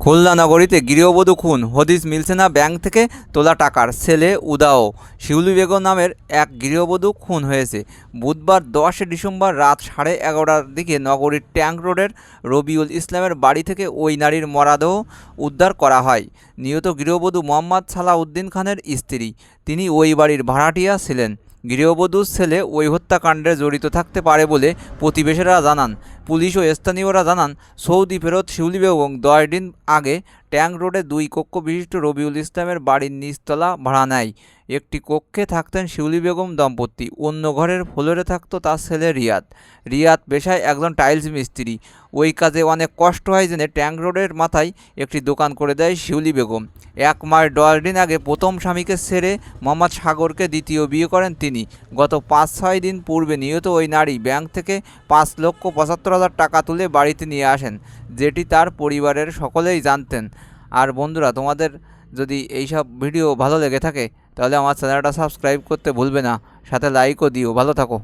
খুলনা নগরীতে গৃহবধূ খুন, হদিস মিলছে না ব্যাংক থেকে তোলা টাকার, ছেলে উধাও। শিউলি বেগম নামের এক গৃহবধূ খুন হয়েছে বুধবার 10 ডিসেম্বর রাত 11:30টার দিকে নগরীর ট্যাঙ্ক রোডের রবিউল ইসলামের বাড়ি থেকে ওই নারীর মরদেহ উদ্ধার করা হয়। নিহত গৃহবধূ মোহাম্মদ সালাউদ্দিন খানের স্ত্রী। তিনি ওই বাড়ির ভাড়াটিয়া ছিলেন। গৃহবধূর ছেলে ওই হত্যাকাণ্ডে জড়িত থাকতে পারে বলে প্রতিবেশীরা জানান। পুলিশ ও স্থানীয়রা জানান, সৌদি ফেরত শিউলি বেগম 10 দিন আগে ট্যাঙ্ক রোডে 2 কক্ষ বিশিষ্ট রবিউল ইসলামের বাড়ির নিচতলা ভাড়া নেয়। একটি কক্ষে থাকতেন শিউলি বেগম দম্পতি, অন্য ঘরের ফ্লোরে থাকত তার ছেলে রিয়াদ। রিয়াদ পেশায় একজন টাইলস মিস্ত্রি। ওই কাজে অনেক কষ্ট হয় জেনে ট্যাঙ্ক রোডের মাথায় একটি দোকান করে দেয় শিউলি বেগম। 1 মাস 10 দিন আগে প্রথম স্বামীকে ছেড়ে মোহাম্মদ সাগরকে দ্বিতীয় বিয়ে করেন তিনি। গত 5-6 দিন পূর্বে নিহত ওই নারী ব্যাংক থেকে 5,75,000 টাকা তুলে বাড়িতে নিয়ে আসেন, যেটি তার পরিবারের সকলেই জানতেন। আর বন্ধুরা, তোমাদের যদি এইসব ভিডিও ভালো লেগে থাকে তাহলে আমার চ্যানেলটা সাবস্ক্রাইব করতে ভুলবে না, সাথে লাইকও দিও। ভালো থাকো।